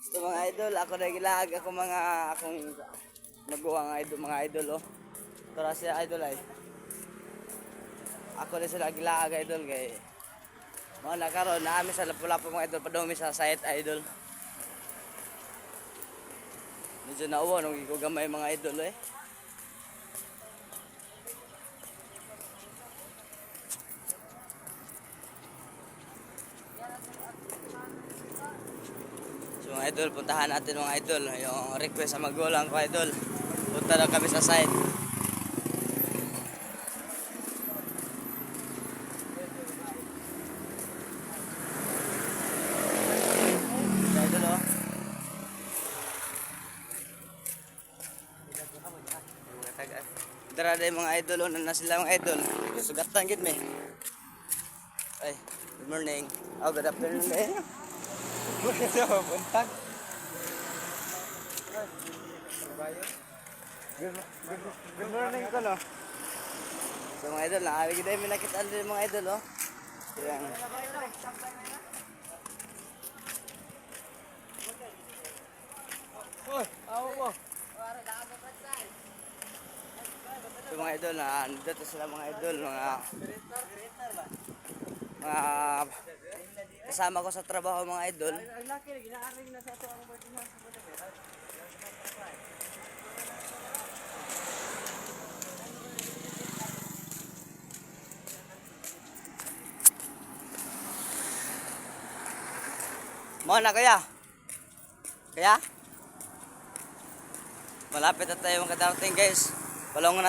So mga idol, ako na gilag ako mga akong naguwang idol, mga idol oh. Tara siya idol ay. Ako na sila gilag idol kay mga nakaroon na amin sa lapu-lapu mga idol padumi sa site idol. Medyo nauwa nung ikugamay mga idol eh. So mga idol, puntahan natin mga idol. Yung request sa magulang ko idol. Punta lang kami sa site. So idol oh. Dara day mga idol oh, na sila mga idol. Sugatan gid mi. Ay, good morning. Oh, good afternoon eh. Buntag. Good morning ko no. So mga idol, nakawig din may nakita din mga idol oh. Yan. Oy, awo mo. So mga idol, nandito sila mga idol, mga kasama ko sa trabaho mga idol. Mga na kaya? Kaya? Malapit na tayo mga kadating guys. Palungan na